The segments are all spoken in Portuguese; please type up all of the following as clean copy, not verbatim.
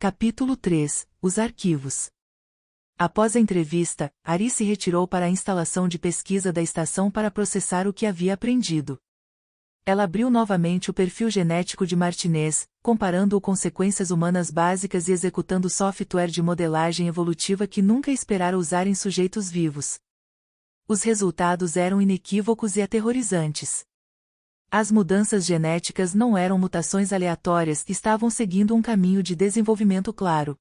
Capítulo 3 – Os arquivos. Após a entrevista, Aris se retirou para a instalação de pesquisa da estação para processar o que havia aprendido. Ela abriu novamente o perfil genético de Martinez, comparando-o com sequências humanas básicas e executando software de modelagem evolutiva que nunca esperara usar em sujeitos vivos. Os resultados eram inequívocos e aterrorizantes. As mudanças genéticas não eram mutações aleatórias, estavam seguindo um caminho de desenvolvimento claro.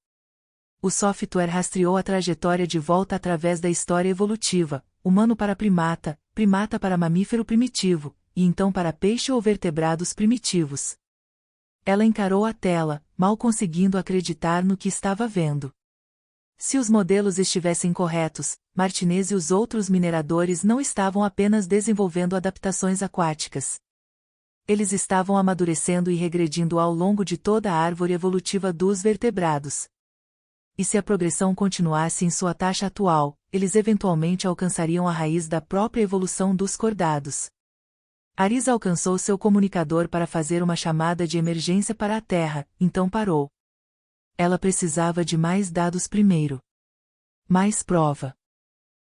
O software rastreou a trajetória de volta através da história evolutiva, humano para primata, primata para mamífero primitivo, e então para peixe ou vertebrados primitivos. Ela encarou a tela, mal conseguindo acreditar no que estava vendo. Se os modelos estivessem corretos, Martinez e os outros mineradores não estavam apenas desenvolvendo adaptações aquáticas. Eles estavam amadurecendo e regredindo ao longo de toda a árvore evolutiva dos vertebrados. E se a progressão continuasse em sua taxa atual, eles eventualmente alcançariam a raiz da própria evolução dos cordados. Aris alcançou seu comunicador para fazer uma chamada de emergência para a Terra, então parou. Ela precisava de mais dados primeiro. Mais prova.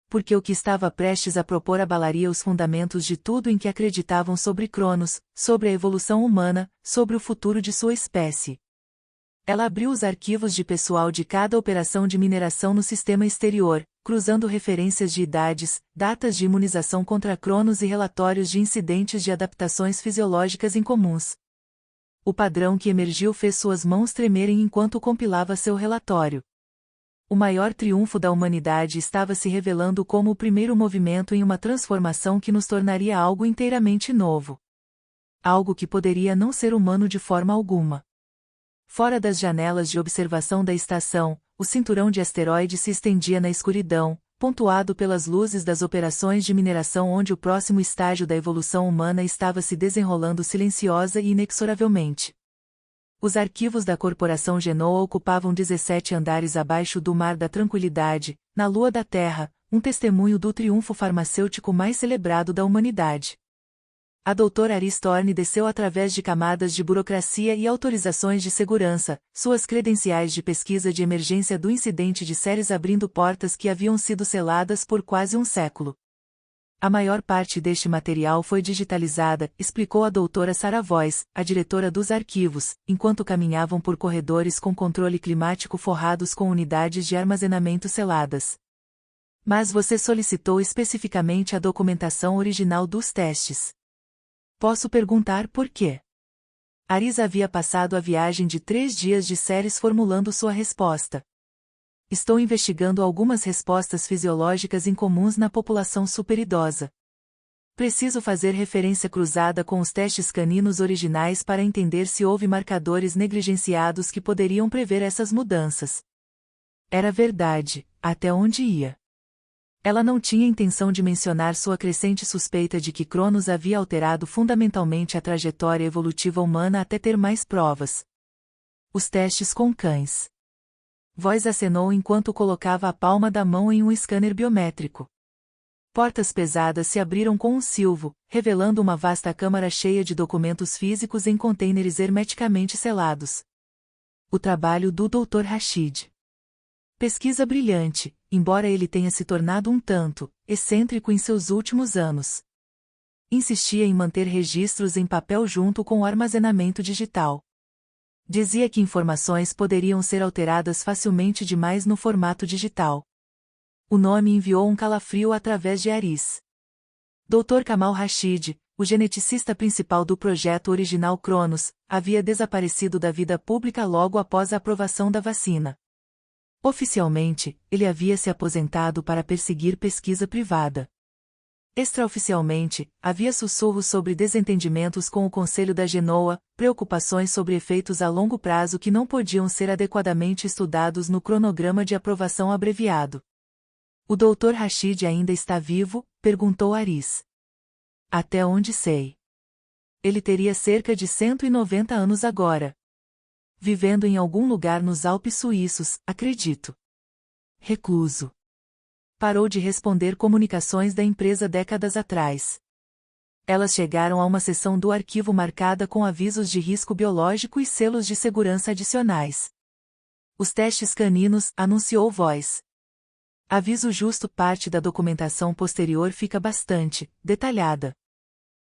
Porque o que estava prestes a propor abalaria os fundamentos de tudo em que acreditavam sobre Cronos, sobre a evolução humana, sobre o futuro de sua espécie. Ela abriu os arquivos de pessoal de cada operação de mineração no sistema exterior, cruzando referências de idades, datas de imunização contra Cronos e relatórios de incidentes de adaptações fisiológicas incomuns. O padrão que emergiu fez suas mãos tremerem enquanto compilava seu relatório. O maior triunfo da humanidade estava se revelando como o primeiro movimento em uma transformação que nos tornaria algo inteiramente novo. Algo que poderia não ser humano de forma alguma. Fora das janelas de observação da estação, o cinturão de asteroides se estendia na escuridão, pontuado pelas luzes das operações de mineração onde o próximo estágio da evolução humana estava se desenrolando silenciosa e inexoravelmente. Os arquivos da Corporação Genoa ocupavam 17 andares abaixo do Mar da Tranquilidade, na Lua da Terra, um testemunho do triunfo farmacêutico mais celebrado da humanidade. A doutora Aris Thorne desceu através de camadas de burocracia e autorizações de segurança, suas credenciais de pesquisa de emergência do incidente de Ceres abrindo portas que haviam sido seladas por quase um século. A maior parte deste material foi digitalizada, explicou a doutora Sarah Voice, a diretora dos arquivos, enquanto caminhavam por corredores com controle climático forrados com unidades de armazenamento seladas. Mas você solicitou especificamente a documentação original dos testes. Posso perguntar por quê? Aris havia passado a viagem de 3 dias de Ceres formulando sua resposta. Estou investigando algumas respostas fisiológicas incomuns na população superidosa. Preciso fazer referência cruzada com os testes caninos originais para entender se houve marcadores negligenciados que poderiam prever essas mudanças. Era verdade, até onde ia. Ela não tinha intenção de mencionar sua crescente suspeita de que Cronos havia alterado fundamentalmente a trajetória evolutiva humana até ter mais provas. Os testes com cães. Voz acenou enquanto colocava a palma da mão em um scanner biométrico. Portas pesadas se abriram com um silvo, revelando uma vasta câmara cheia de documentos físicos em contêineres hermeticamente selados. O trabalho do Dr. Rashid. Pesquisa brilhante, embora ele tenha se tornado um tanto excêntrico em seus últimos anos. Insistia em manter registros em papel junto com o armazenamento digital. Dizia que informações poderiam ser alteradas facilmente demais no formato digital. O nome enviou um calafrio através de Aris. Dr. Kamal Rashid, o geneticista principal do projeto original Cronos, havia desaparecido da vida pública logo após a aprovação da vacina. Oficialmente, ele havia se aposentado para perseguir pesquisa privada. Extraoficialmente, havia sussurros sobre desentendimentos com o Conselho da Genoa, preocupações sobre efeitos a longo prazo que não podiam ser adequadamente estudados no cronograma de aprovação abreviado. O Dr. Rashid ainda está vivo? Perguntou Aris. Até onde sei. Ele teria cerca de 190 anos agora. vivendo em algum lugar nos Alpes suíços, acredito. Recluso. Parou de responder comunicações da empresa décadas atrás. Elas chegaram a uma seção do arquivo marcada com avisos de risco biológico e selos de segurança adicionais. Os testes caninos, anunciou Voz. Aviso justo, parte da documentação posterior fica bastante detalhada.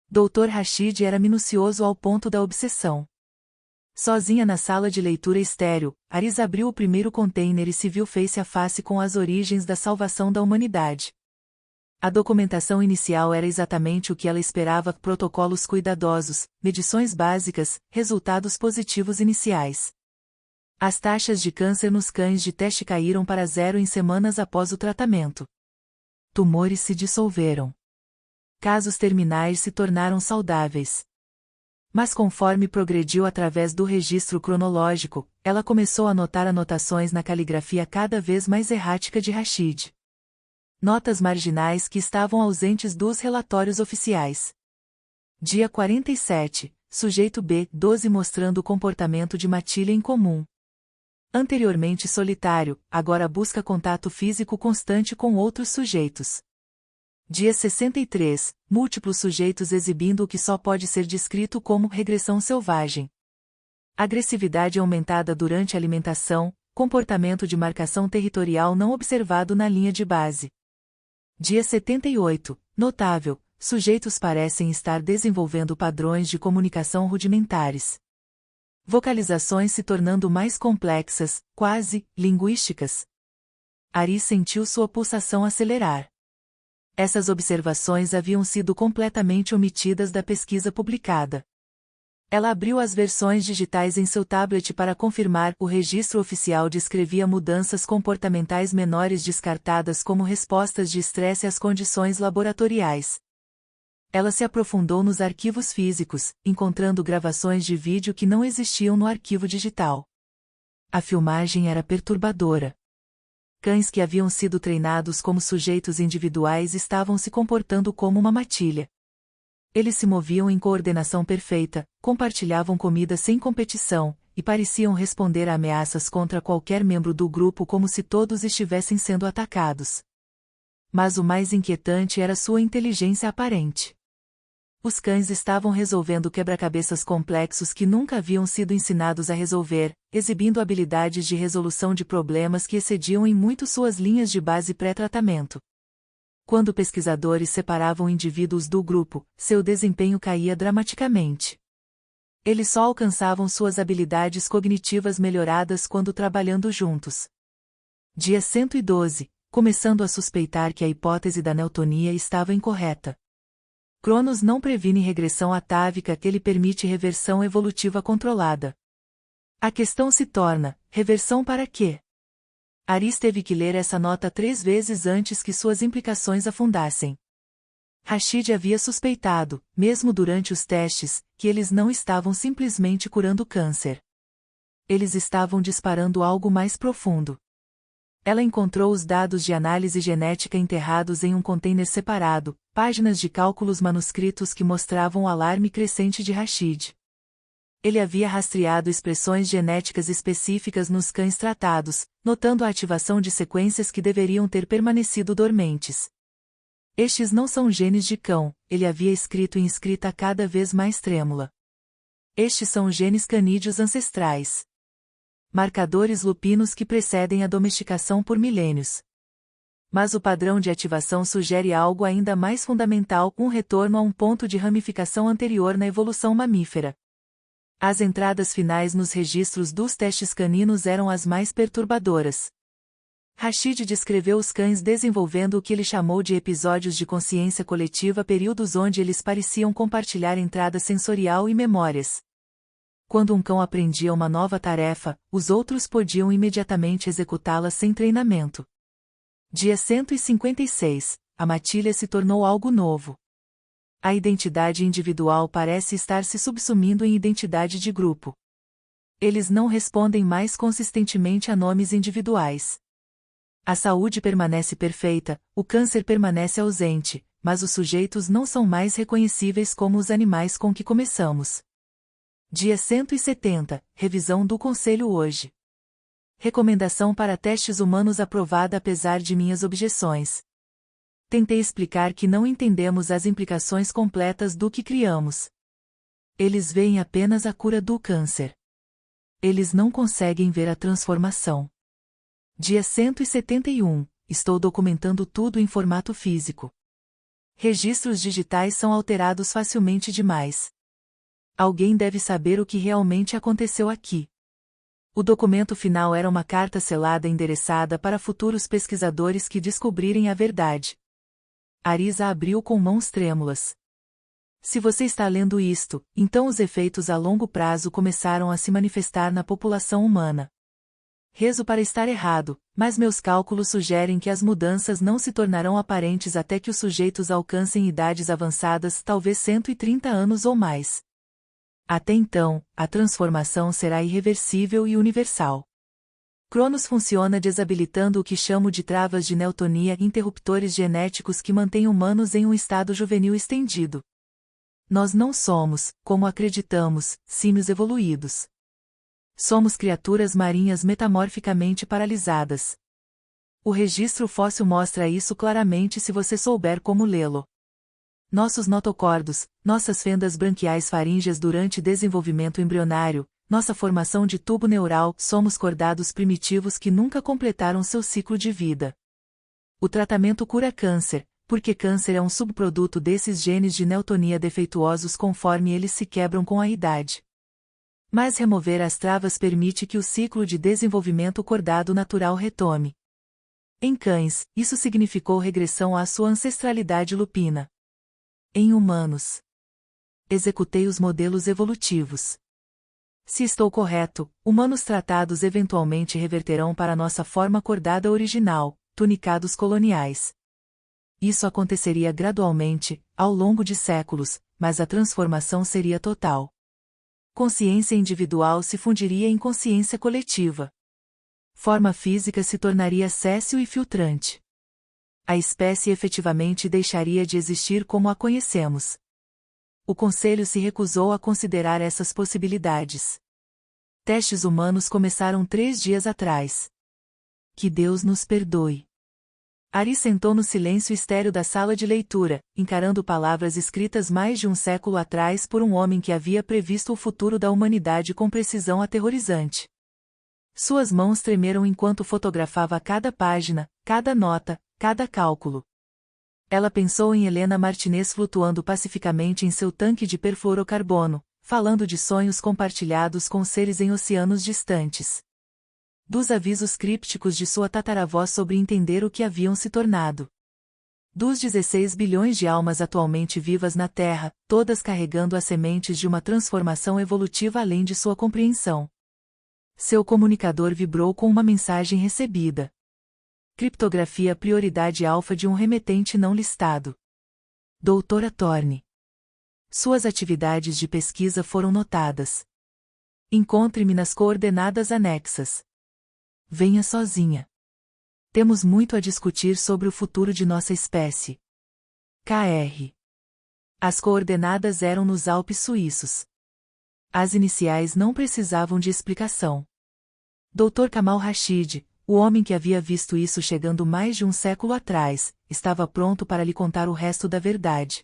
Dr. Rashid era minucioso ao ponto da obsessão. Sozinha na sala de leitura estéril, Aris abriu o primeiro container e se viu face a face com as origens da salvação da humanidade. A documentação inicial era exatamente o que ela esperava: protocolos cuidadosos, medições básicas, resultados positivos iniciais. As taxas de câncer nos cães de teste caíram para 0 em semanas após o tratamento. Tumores se dissolveram. Casos terminais se tornaram saudáveis. Mas conforme progrediu através do registro cronológico, ela começou a notar anotações na caligrafia cada vez mais errática de Rashid. Notas marginais que estavam ausentes dos relatórios oficiais. Dia 47, sujeito B12 mostrando o comportamento de matilha em comum. Anteriormente solitário, agora busca contato físico constante com outros sujeitos. Dia 63, múltiplos sujeitos exibindo o que só pode ser descrito como regressão selvagem. Agressividade aumentada durante a alimentação, comportamento de marcação territorial não observado na linha de base. Dia 78, notável, sujeitos parecem estar desenvolvendo padrões de comunicação rudimentares. Vocalizações se tornando mais complexas, quase linguísticas. Aris sentiu sua pulsação acelerar. Essas observações haviam sido completamente omitidas da pesquisa publicada. Ela abriu as versões digitais em seu tablet para confirmar. O registro oficial descrevia mudanças comportamentais menores descartadas como respostas de estresse às condições laboratoriais. Ela se aprofundou nos arquivos físicos, encontrando gravações de vídeo que não existiam no arquivo digital. A filmagem era perturbadora. Cães que haviam sido treinados como sujeitos individuais estavam se comportando como uma matilha. Eles se moviam em coordenação perfeita, compartilhavam comida sem competição, e pareciam responder a ameaças contra qualquer membro do grupo como se todos estivessem sendo atacados. Mas o mais inquietante era sua inteligência aparente. Os cães estavam resolvendo quebra-cabeças complexos que nunca haviam sido ensinados a resolver, exibindo habilidades de resolução de problemas que excediam em muito suas linhas de base pré-tratamento. Quando pesquisadores separavam indivíduos do grupo, seu desempenho caía dramaticamente. Eles só alcançavam suas habilidades cognitivas melhoradas quando trabalhando juntos. Dia 112, começando a suspeitar que a hipótese da neotonia estava incorreta. Cronos não previne regressão atávica, que ele permite reversão evolutiva controlada. A questão se torna: reversão para quê? Aris teve que ler essa nota 3 vezes antes que suas implicações afundassem. Rashid havia suspeitado, mesmo durante os testes, que eles não estavam simplesmente curando câncer. Eles estavam disparando algo mais profundo. Ela encontrou os dados de análise genética enterrados em um container separado, páginas de cálculos manuscritos que mostravam o alarme crescente de Rashid. Ele havia rastreado expressões genéticas específicas nos cães tratados, notando a ativação de sequências que deveriam ter permanecido dormentes. Estes não são genes de cão, ele havia escrito em escrita cada vez mais trêmula. Estes são genes canídeos ancestrais. Marcadores lupinos que precedem a domesticação por milênios. Mas o padrão de ativação sugere algo ainda mais fundamental, um retorno a um ponto de ramificação anterior na evolução mamífera. As entradas finais nos registros dos testes caninos eram as mais perturbadoras. Rashid descreveu os cães desenvolvendo o que ele chamou de episódios de consciência coletiva, períodos onde eles pareciam compartilhar entrada sensorial e memórias. Quando um cão aprendia uma nova tarefa, os outros podiam imediatamente executá-la sem treinamento. Dia 156, a matilha se tornou algo novo. A identidade individual parece estar se subsumindo em identidade de grupo. Eles não respondem mais consistentemente a nomes individuais. A saúde permanece perfeita, o câncer permanece ausente, mas os sujeitos não são mais reconhecíveis como os animais com que começamos. Dia 170, revisão do Conselho hoje. Recomendação para testes humanos aprovada apesar de minhas objeções. Tentei explicar que não entendemos as implicações completas do que criamos. Eles veem apenas a cura do câncer. Eles não conseguem ver a transformação. Dia 171, estou documentando tudo em formato físico. Registros digitais são alterados facilmente demais. Alguém deve saber o que realmente aconteceu aqui. O documento final era uma carta selada endereçada para futuros pesquisadores que descobrirem a verdade. Arisa abriu com mãos trêmulas. Se você está lendo isto, então os efeitos a longo prazo começaram a se manifestar na população humana. Rezo para estar errado, mas meus cálculos sugerem que as mudanças não se tornarão aparentes até que os sujeitos alcancem idades avançadas, talvez 130 anos ou mais. Até então, a transformação será irreversível e universal. Cronos funciona desabilitando o que chamo de travas de neotonia, interruptores genéticos que mantêm humanos em um estado juvenil estendido. Nós não somos, como acreditamos, símios evoluídos. Somos criaturas marinhas metamorficamente paralisadas. O registro fóssil mostra isso claramente se você souber como lê-lo. Nossos notocordos, nossas fendas branquiais faríngeas durante desenvolvimento embrionário, nossa formação de tubo neural, somos cordados primitivos que nunca completaram seu ciclo de vida. O tratamento cura câncer, porque câncer é um subproduto desses genes de neotonia defeituosos conforme eles se quebram com a idade. Mas remover as travas permite que o ciclo de desenvolvimento cordado natural retome. Em cães, isso significou regressão à sua ancestralidade lupina. Em humanos, executei os modelos evolutivos. Se estou correto, humanos tratados eventualmente reverterão para nossa forma cordada original, tunicados coloniais. Isso aconteceria gradualmente, ao longo de séculos, mas a transformação seria total. Consciência individual se fundiria em consciência coletiva. Forma física se tornaria céssio e filtrante. A espécie efetivamente deixaria de existir como a conhecemos. O Conselho se recusou a considerar essas possibilidades. Testes humanos começaram 3 dias atrás. Que Deus nos perdoe. Ari sentou no silêncio estéril da sala de leitura, encarando palavras escritas mais de um século atrás por um homem que havia previsto o futuro da humanidade com precisão aterrorizante. Suas mãos tremeram enquanto fotografava cada página, cada nota, cada cálculo. Ela pensou em Helena Martinez flutuando pacificamente em seu tanque de perfluorocarbono, falando de sonhos compartilhados com seres em oceanos distantes. Dos avisos crípticos de sua tataravó sobre entender o que haviam se tornado. Dos 16 bilhões de almas atualmente vivas na Terra, todas carregando as sementes de uma transformação evolutiva além de sua compreensão. Seu comunicador vibrou com uma mensagem recebida. Criptografia prioridade alfa de um remetente não listado. Doutora Thorne. Suas atividades de pesquisa foram notadas. Encontre-me nas coordenadas anexas. Venha sozinha. Temos muito a discutir sobre o futuro de nossa espécie. Kr. As coordenadas eram nos Alpes suíços. As iniciais não precisavam de explicação. Dr. Kamal Rashid, o homem que havia visto isso chegando mais de um século atrás, estava pronto para lhe contar o resto da verdade.